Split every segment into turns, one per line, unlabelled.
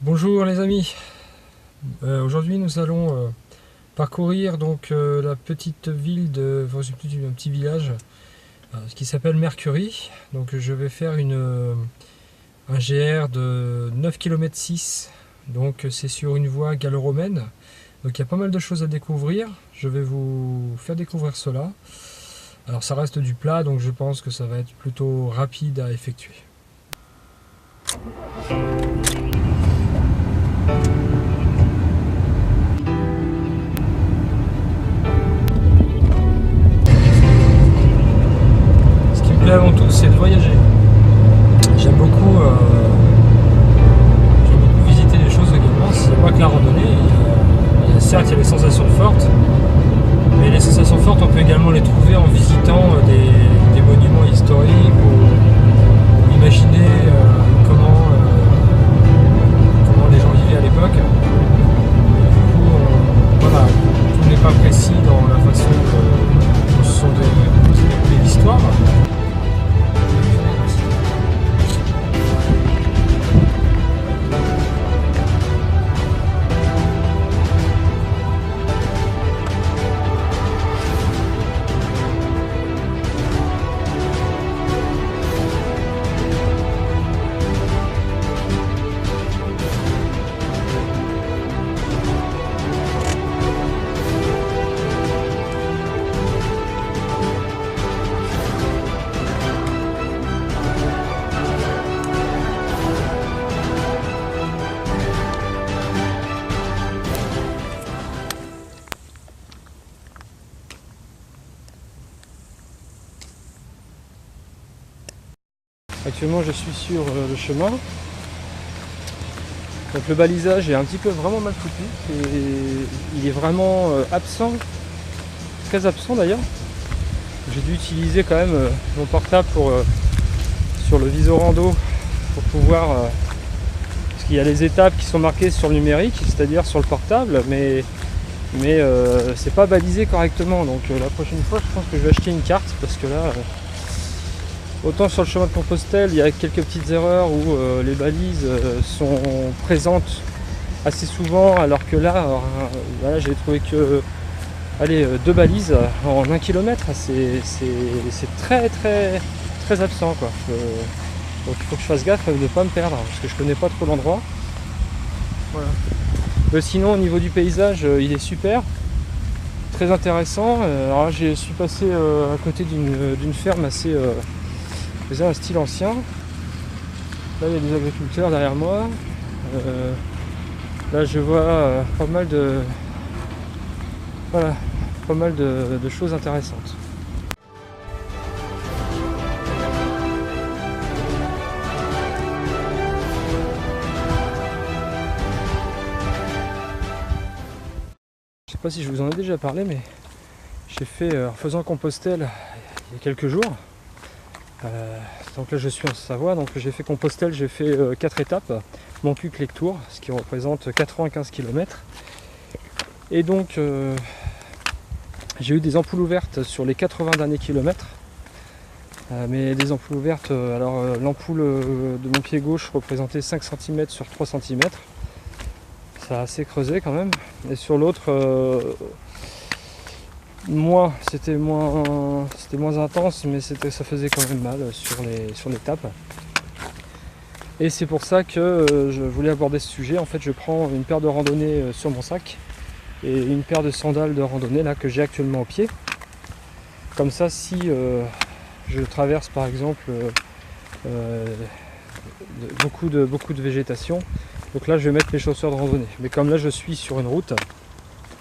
Bonjour les amis, aujourd'hui nous allons parcourir la petite ville un petit village qui s'appelle Mercury. Donc je vais faire un GR de 9 km 6, donc c'est sur une voie gallo-romaine. Donc il y a pas mal de choses à découvrir, je vais vous faire découvrir cela. Alors ça reste du plat, donc je pense que ça va être plutôt rapide à effectuer. Avant tout, c'est de voyager. J'aime beaucoup visiter des choses également. C'est pas que la randonnée. Certes, il y a les sensations fortes, mais les sensations fortes, on peut également les trouver en visitant des monuments historiques ou imaginer comment les gens vivaient à l'époque. Du coup, voilà, tout n'est pas précis dans la façon dont se sont déroulées l'histoire. Actuellement je suis sur le chemin. Donc le balisage est un petit peu vraiment mal foutu. Il est vraiment absent, très absent d'ailleurs. J'ai dû utiliser quand même mon portable sur le viseur rando pour pouvoir... parce qu'il y a les étapes qui sont marquées sur le numérique, c'est-à-dire sur le portable, mais c'est pas balisé correctement. Donc la prochaine fois je pense que je vais acheter une carte parce que là... autant sur le chemin de Compostelle, il y a quelques petites erreurs où les balises sont présentes assez souvent, alors que là, voilà, j'ai trouvé que deux balises en 1 km, c'est très très très absent, quoi. Donc il faut que je fasse gaffe de ne pas me perdre, parce que je connais pas trop l'endroit. Voilà. Sinon au niveau du paysage, il est super, très intéressant. Alors là, je suis passé à côté d'une ferme assez... faisait un style ancien. Là il y a des agriculteurs derrière moi. Là je vois pas mal de choses intéressantes. Je sais pas si je vous en ai déjà parlé, mais j'ai fait en faisant Compostelle il y a quelques jours. Donc là je suis en Savoie, donc j'ai fait Compostelle, j'ai fait 4 étapes, Montcuq-Lectoure, ce qui représente 95 km. Et donc j'ai eu des ampoules ouvertes sur les 80 derniers kilomètres. Mais des ampoules ouvertes, l'ampoule de mon pied gauche représentait 5 cm sur 3 cm. Ça a assez creusé quand même. Et sur l'autre, c'était moins intense, mais ça faisait quand même mal sur l'étape. Et c'est pour ça que je voulais aborder ce sujet. En fait, je prends une paire de randonnée sur mon sac et une paire de sandales de randonnée là que j'ai actuellement au pied. Comme ça, si je traverse par exemple beaucoup de végétation, donc là je vais mettre mes chaussures de randonnée. Mais comme là je suis sur une route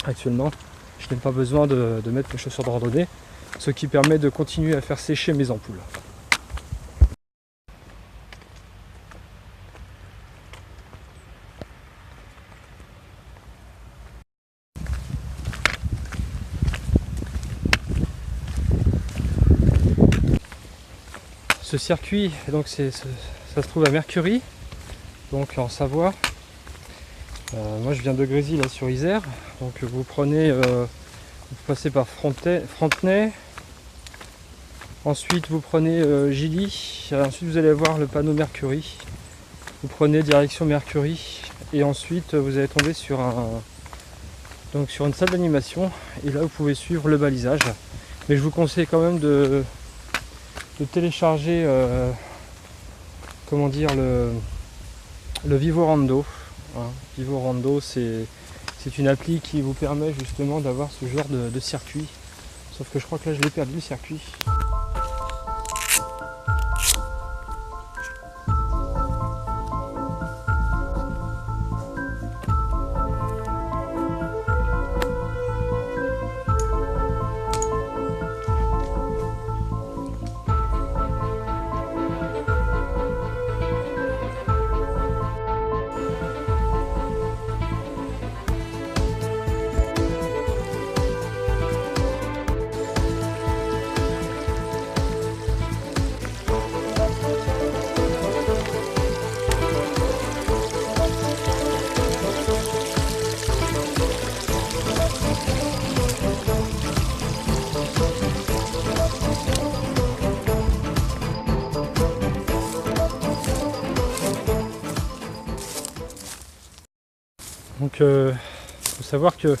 actuellement, je n'ai pas besoin de mettre mes chaussures de randonnée, ce qui permet de continuer à faire sécher mes ampoules. Ce circuit, donc ça se trouve à Mercury, donc en Savoie. Moi je viens de Grésy là sur Isère, donc vous passez par Frontenay, ensuite vous prenez Gilly, ensuite vous allez voir le panneau Mercury, vous prenez direction Mercury et ensuite vous allez tomber sur sur une salle d'animation, et là vous pouvez suivre le balisage. Mais je vous conseille quand même de télécharger comment dire, le Vivorando. Hein. Vivorando, c'est une appli qui vous permet justement d'avoir ce genre de circuit. Sauf que je crois que là je l'ai perdu, le circuit. Donc faut savoir que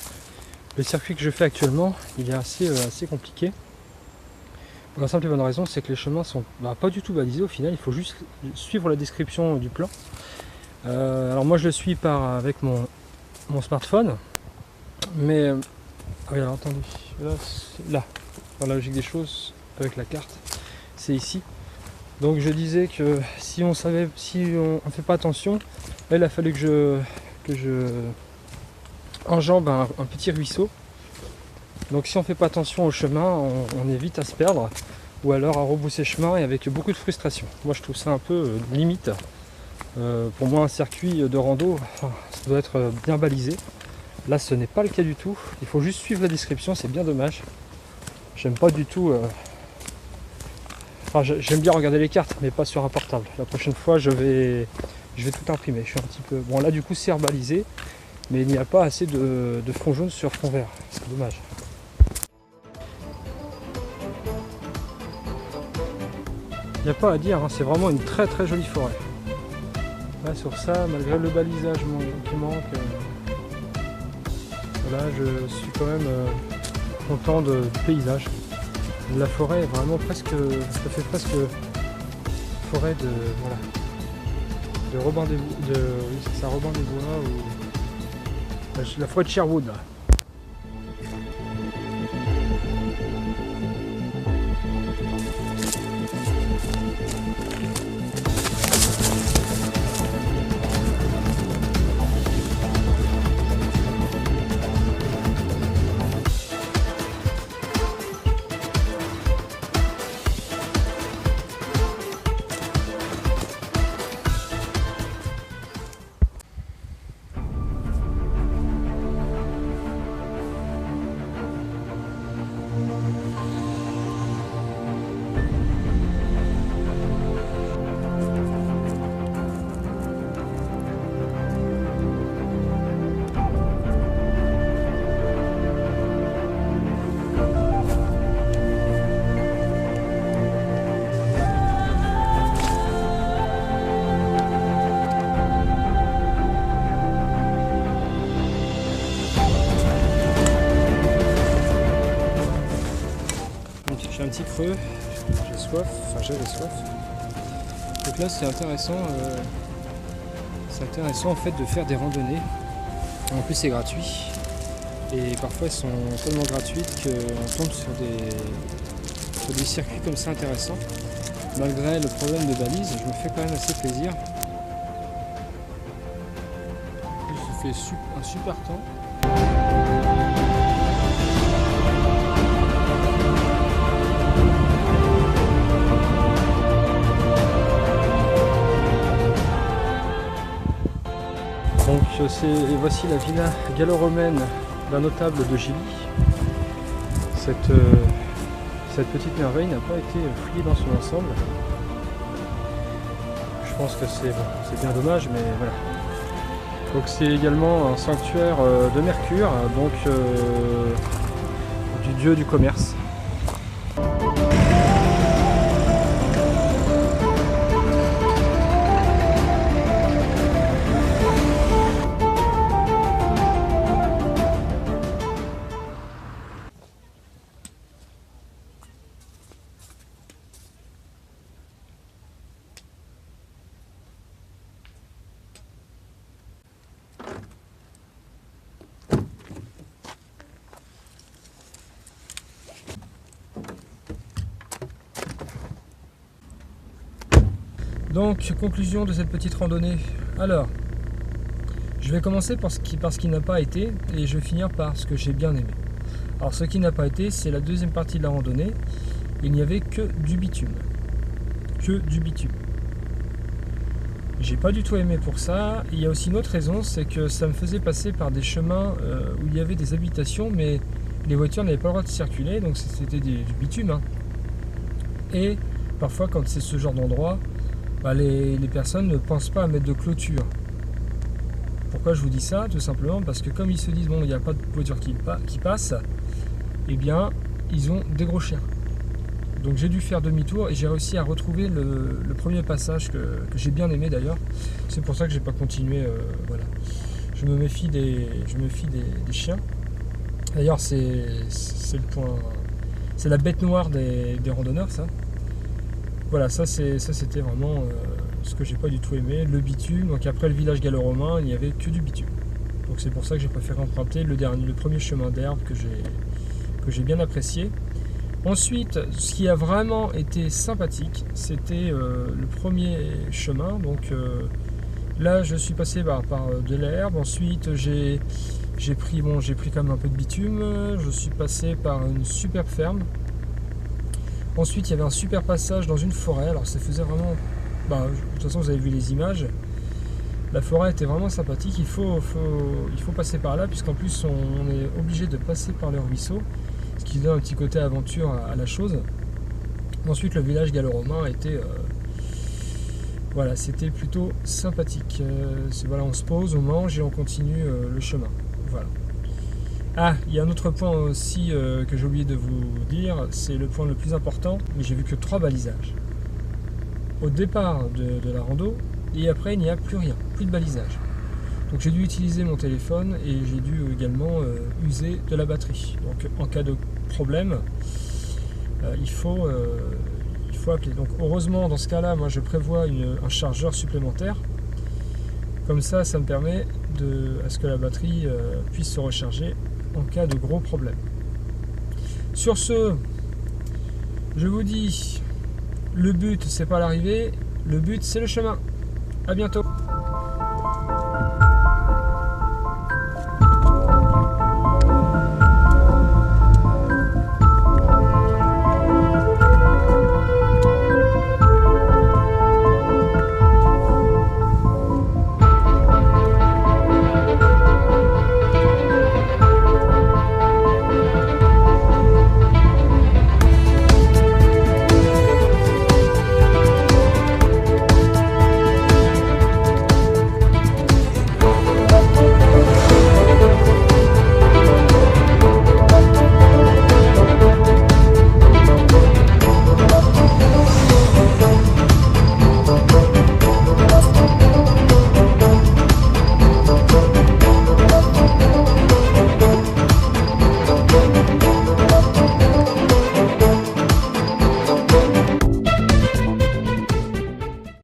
le circuit que je fais actuellement, il est assez compliqué. Pour la simple et bonne raison, c'est que les chemins sont pas du tout balisés au final, il faut juste suivre la description du plan. Alors moi je le suis avec mon smartphone, mais oui, alors attendez, là, dans la logique des choses, avec la carte, c'est ici. Donc je disais que si on ne fait pas attention, là, il a fallu que je enjambe un petit ruisseau. Donc si on ne fait pas attention au chemin, on est vite à se perdre, ou alors à rebrousser chemin et avec beaucoup de frustration. Moi je trouve ça un peu limite. Pour moi un circuit de rando, ça doit être bien balisé. Là ce n'est pas le cas du tout, il faut juste suivre la description, c'est bien dommage. J'aime pas du tout... j'aime bien regarder les cartes, mais pas sur un portable. La prochaine fois je vais tout imprimer. Je suis un petit peu... Bon là du coup c'est herbalisé, mais il n'y a pas assez de fond jaune sur fond vert, c'est dommage. Il n'y a pas à dire, hein, c'est vraiment une très très jolie forêt. Là sur ça, malgré le balisage qui manque, là je suis quand même content du paysage. La forêt est vraiment presque, ça fait presque forêt de, voilà, de Robin des Bois, oui c'est ça, Robin des Bois, ou la forêt de Sherwood. Là. J'ai un petit creux, j'ai soif, enfin j'avais soif. Donc là c'est intéressant en fait de faire des randonnées. En plus c'est gratuit. Et parfois elles sont tellement gratuites qu'on tombe sur des circuits comme ça intéressants. Malgré le problème de balise, je me fais quand même assez plaisir. Je fais un super temps. Donc voici la villa gallo-romaine d'un notable de Gilly. Cette petite merveille n'a pas été fouillée dans son ensemble. Je pense que c'est bien dommage, mais voilà. Donc c'est également un sanctuaire de Mercure, donc du dieu du commerce. Donc, conclusion de cette petite randonnée. Alors, je vais commencer par ce qui n'a pas été et je vais finir par ce que j'ai bien aimé. Alors, ce qui n'a pas été, c'est la deuxième partie de la randonnée. Il n'y avait que du bitume. Que du bitume. J'ai pas du tout aimé pour ça. Il y a aussi une autre raison, c'est que ça me faisait passer par des chemins où il y avait des habitations, mais les voitures n'avaient pas le droit de circuler, donc c'était du bitume. Hein. Et parfois, quand c'est ce genre d'endroit, bah, les personnes ne pensent pas à mettre de clôture. Pourquoi je vous dis ça? Tout simplement parce que comme ils se disent, bon, il n'y a pas de voiture qui passe, eh bien, ils ont des gros chiens. Donc j'ai dû faire demi-tour et j'ai réussi à retrouver le premier passage que j'ai bien aimé d'ailleurs. C'est pour ça que j'ai pas continué. Voilà. Je me méfie des chiens. D'ailleurs c'est le point, c'est la bête noire des randonneurs ça. Voilà, ça c'était vraiment ce que j'ai pas du tout aimé, le bitume. Donc après le village gallo-romain, il n'y avait que du bitume. Donc c'est pour ça que j'ai préféré emprunter le premier chemin d'herbe que j'ai bien apprécié. Ensuite, ce qui a vraiment été sympathique, c'était le premier chemin. Donc là, je suis passé par de l'herbe. Ensuite, j'ai pris quand même un peu de bitume. Je suis passé par une super ferme. Ensuite, il y avait un super passage dans une forêt. Alors, ça faisait vraiment... de toute façon, vous avez vu les images. La forêt était vraiment sympathique. Il faut passer par là, puisqu'en plus, on est obligé de passer par le ruisseau. Ce qui donne un petit côté aventure à la chose. Ensuite, le village gallo-romain était... voilà, c'était plutôt sympathique. Voilà, on se pose, on mange et on continue le chemin. Voilà. Ah, il y a un autre point aussi que j'ai oublié de vous dire, c'est le point le plus important, mais j'ai vu que 3 balisages. Au départ de la rando, et après il n'y a plus rien, plus de balisage. Donc j'ai dû utiliser mon téléphone et j'ai dû également user de la batterie. Donc en cas de problème, il faut appeler. Donc heureusement dans ce cas-là, moi je prévois un chargeur supplémentaire. Comme ça me permet à ce que la batterie puisse se recharger en cas de gros problème. Sur ce, je vous dis, le but c'est pas l'arrivée, le but c'est le chemin. À bientôt.